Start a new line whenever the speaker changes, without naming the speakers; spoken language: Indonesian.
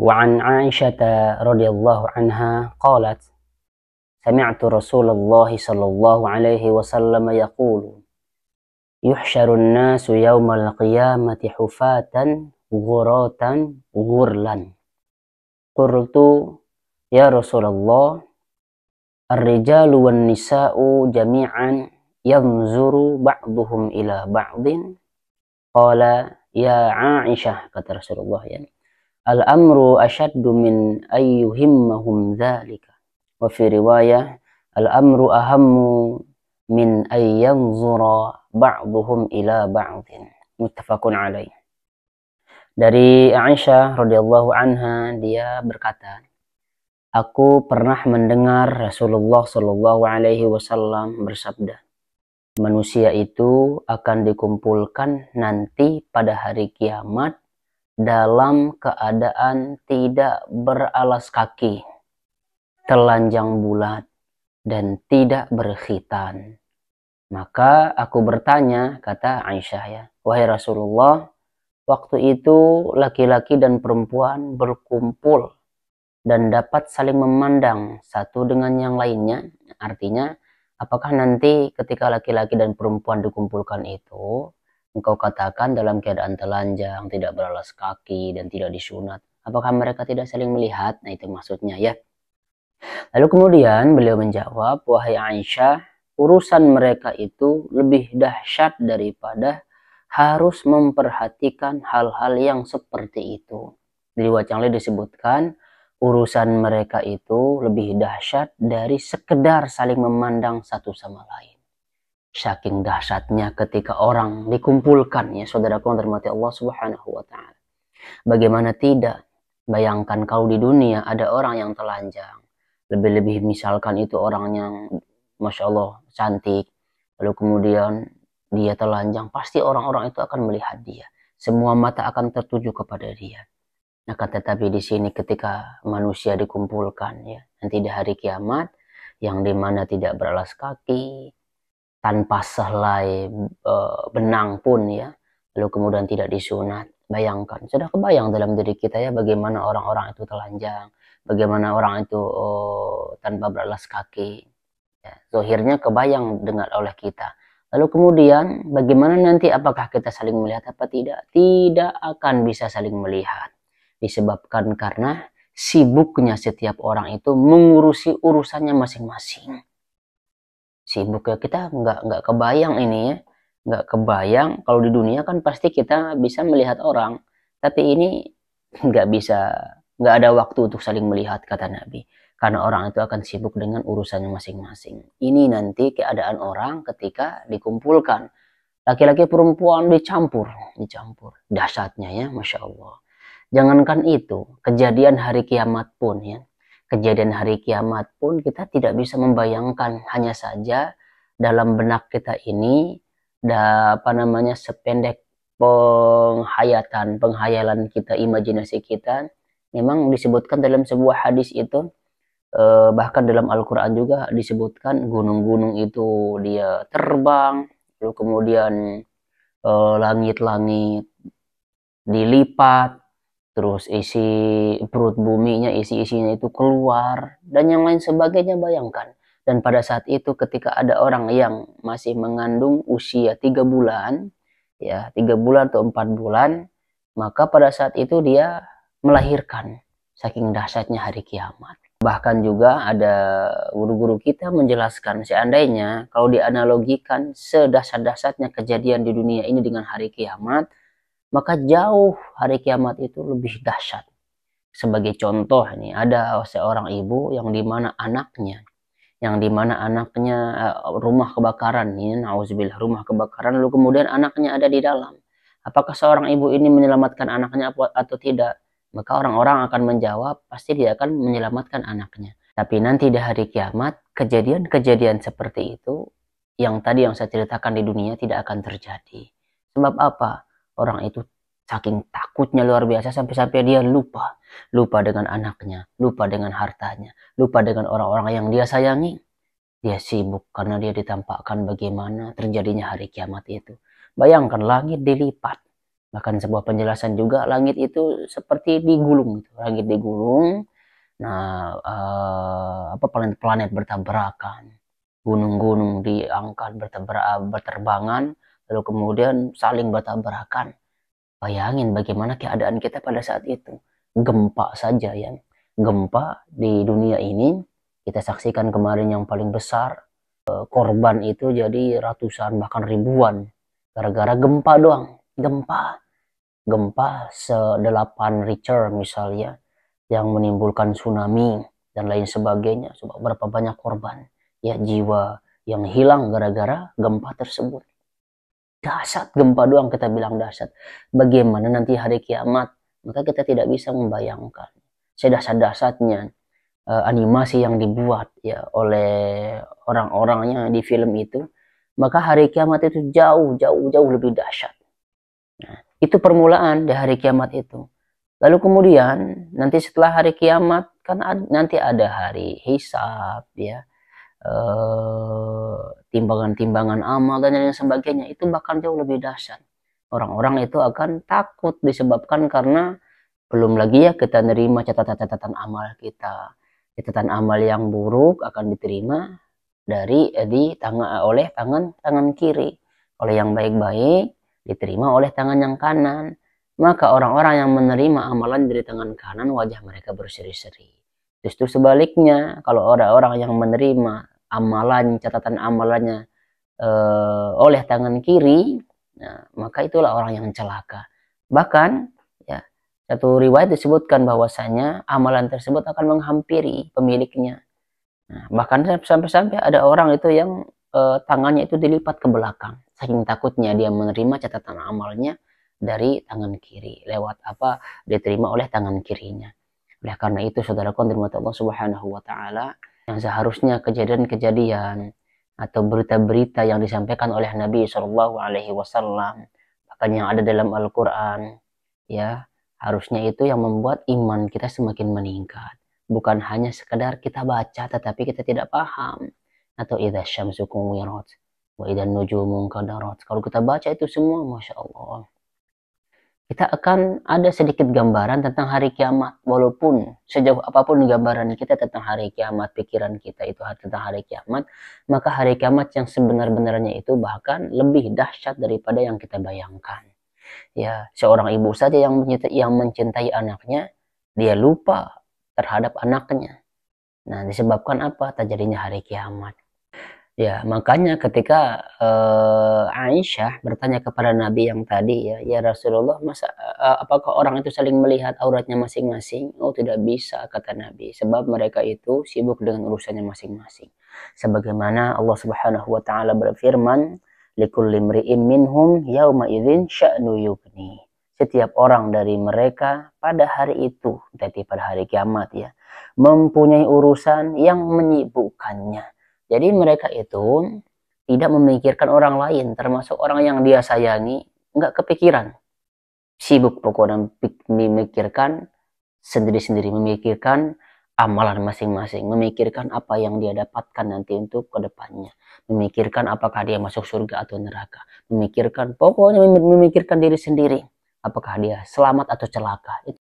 وعن عائشة رضي الله عنها قالت سمعت رسول الله صلى الله عليه وسلم يقول يحشر الناس يوم القيامة حفاة غراة غرلا قلت يا رسول الله الرجال والنساء جميعا ينظر بعضهم إلى بعض قال يا عائشة kata Rasulullah ya al-amru ashaddu min ayyuhimmahum dzalika wa fi riwayah al-amru ahammu min ayyanzura ba'duhum ila ba'din muttafaqun alaih. Dari Aisyah radhiyallahu anha, dia berkata, aku pernah mendengar Rasulullah Shallallahu alaihi wasallam bersabda, manusia itu akan dikumpulkan nanti pada hari kiamat dalam keadaan tidak beralas kaki, telanjang bulat, dan tidak berkhitan. Maka aku bertanya, kata Aisyah ya, wahai Rasulullah, waktu itu laki-laki dan perempuan berkumpul dan dapat saling memandang satu dengan yang lainnya. Artinya, apakah nanti ketika laki-laki dan perempuan dikumpulkan itu, engkau katakan dalam keadaan telanjang, tidak beralas kaki, dan tidak disunat, apakah mereka tidak saling melihat? Nah, itu maksudnya ya. Lalu kemudian beliau menjawab, wahai Aisyah, urusan mereka itu lebih dahsyat daripada harus memperhatikan hal-hal yang seperti itu. Di riwayat yang lain disebutkan, urusan mereka itu lebih dahsyat dari sekedar saling memandang satu sama lain. Saking dahsyatnya ketika orang dikumpulkan, ya saudaraku yang dirahmati Allah Subhanahu wa taala. Bagaimana tidak? Bayangkan kalau di dunia ada orang yang telanjang. Lebih-lebih misalkan itu orang yang Masya Allah cantik. Lalu kemudian dia telanjang, pasti orang-orang itu akan melihat dia. Semua mata akan tertuju kepada dia. Nah, tetapi di sini ketika manusia dikumpulkan ya, nanti di hari kiamat yang dimana tidak beralas kaki, tanpa sehelai benang pun ya, lalu kemudian tidak disunat. Bayangkan, sudah kebayang dalam diri kita ya bagaimana orang-orang itu telanjang, bagaimana orang itu tanpa beralas kaki. Ya, zahirnya kebayang dengan oleh kita. Lalu kemudian bagaimana nanti, apakah kita saling melihat apa tidak? Tidak akan bisa saling melihat. Disebabkan karena sibuknya setiap orang itu mengurusi urusannya masing-masing. Sibuk ya, kita nggak kebayang ini ya. Nggak kebayang kalau di dunia kan pasti kita bisa melihat orang. Tapi ini nggak bisa, nggak ada waktu untuk saling melihat, kata Nabi. Karena orang itu akan sibuk dengan urusannya masing-masing. Ini nanti keadaan orang ketika dikumpulkan. Laki-laki perempuan dicampur. Dahsyatnya ya, Masya Allah. Jangankan itu, kejadian hari kiamat pun ya. Kejadian hari kiamat pun kita tidak bisa membayangkan. Hanya saja dalam benak kita ini, sependek penghayalan kita, imajinasi kita, memang disebutkan dalam sebuah hadis itu, bahkan dalam Al-Quran juga disebutkan gunung-gunung itu dia terbang, lalu kemudian langit-langit dilipat, terus isi perut buminya, isi-isinya itu keluar, dan yang lain sebagainya. Bayangkan. Dan pada saat itu ketika ada orang yang masih mengandung usia 3 bulan, ya 3 bulan atau 4 bulan, maka pada saat itu dia melahirkan. Saking dahsyatnya hari kiamat. Bahkan juga ada guru-guru kita menjelaskan, seandainya kalau dianalogikan sedahsyat-dahsyatnya kejadian di dunia ini dengan hari kiamat, maka jauh hari kiamat itu lebih dahsyat. Sebagai contoh nih, ada seorang ibu yang dimana anaknya rumah kebakaran nih, nauzubillah, rumah kebakaran, lalu kemudian anaknya ada di dalam. Apakah seorang ibu ini menyelamatkan anaknya atau tidak? Maka orang-orang akan menjawab, pasti dia akan menyelamatkan anaknya. Tapi nanti di hari kiamat, kejadian-kejadian seperti itu, yang tadi yang saya ceritakan di dunia tidak akan terjadi. Sebab apa? Orang itu saking takutnya luar biasa sampai-sampai dia lupa dengan anaknya, lupa dengan hartanya, lupa dengan orang-orang yang dia sayangi. Dia sibuk karena dia ditampakkan bagaimana terjadinya hari kiamat itu. Bayangkan, langit dilipat, Bahkan sebuah penjelasan juga, langit itu seperti digulung gitu. Langit digulung. Nah, planet-planet bertabrakan, gunung-gunung diangkat berterbangan, lalu kemudian saling bertabrakan. Bayangin bagaimana keadaan kita pada saat itu. Gempa saja ya. Gempa di dunia ini kita saksikan kemarin yang paling besar, korban itu jadi ratusan bahkan ribuan gara-gara gempa doang. Gempa se-8 Richter misalnya yang menimbulkan tsunami dan lain sebagainya. Coba berapa banyak korban ya, jiwa yang hilang gara-gara gempa tersebut. Dahsyat, gempa doang kita bilang dahsyat. Bagaimana nanti hari kiamat? Maka kita tidak bisa membayangkan sedahsyat-dahsyatnya animasi yang dibuat ya oleh orang-orangnya di film itu. Maka hari kiamat itu jauh lebih dahsyat. Nah, itu permulaan di hari kiamat itu. Lalu kemudian nanti setelah hari kiamat kan nanti ada hari hisab ya, timbangan-timbangan amal dan lain sebagainya. Itu bahkan jauh lebih dahsyat. Orang-orang itu akan takut disebabkan karena belum lagi ya kita nerima catatan-catatan amal kita. Catatan amal yang buruk akan diterima oleh tangan kiri. Oleh yang baik-baik diterima oleh tangan yang kanan. Maka orang-orang yang menerima amalan dari tangan kanan, wajah mereka berseri-seri. Justru sebaliknya, kalau orang-orang yang menerima catatan amalannya oleh tangan kiri, nah, maka itulah orang yang celaka. Bahkan ya, satu riwayat disebutkan bahwasanya amalan tersebut akan menghampiri pemiliknya. Nah, bahkan sampai-sampai ada orang itu yang tangannya itu dilipat ke belakang, saking takutnya dia menerima catatan amalnya dari tangan kiri, lewat diterima oleh tangan kirinya. Oleh karena itu, saudaraku yang dirahmati Allah Subhanahu wa taala, yang seharusnya kejadian-kejadian atau berita-berita yang disampaikan oleh Nabi Shallallahu alaihi wasallam, bahkan yang ada dalam Al-Qur'an, ya, harusnya itu yang membuat iman kita semakin meningkat. Bukan hanya sekedar kita baca tetapi kita tidak paham. Atau idza syamsu kuwirat wa idzan nujumu qadarat. Kalau kita baca itu semua, Masya Allah, kita akan ada sedikit gambaran tentang hari kiamat. Walaupun sejauh apapun gambaran kita tentang hari kiamat, pikiran kita itu tentang hari kiamat, maka hari kiamat yang sebenar-benarnya itu bahkan lebih dahsyat daripada yang kita bayangkan. Ya, seorang ibu saja yang mencintai anaknya, dia lupa terhadap anaknya. Nah, disebabkan apa? Terjadinya hari kiamat. Ya, makanya ketika Aisyah bertanya kepada Nabi yang tadi, ya Rasulullah, apakah orang itu saling melihat auratnya masing-masing? Oh, tidak bisa, kata Nabi, sebab mereka itu sibuk dengan urusannya masing-masing. Sebagaimana Allah Subhanahu wa taala berfirman, likulli imri'in minhum yauma idzin sya'nu yughni. Setiap orang dari mereka pada hari itu, berarti pada hari kiamat ya, mempunyai urusan yang menyibukkannya. Jadi mereka itu tidak memikirkan orang lain, termasuk orang yang dia sayangi, nggak kepikiran. Sibuk pokoknya memikirkan sendiri-sendiri, memikirkan amalan masing-masing, memikirkan apa yang dia dapatkan nanti untuk kedepannya, memikirkan apakah dia masuk surga atau neraka, memikirkan diri sendiri, apakah dia selamat atau celaka.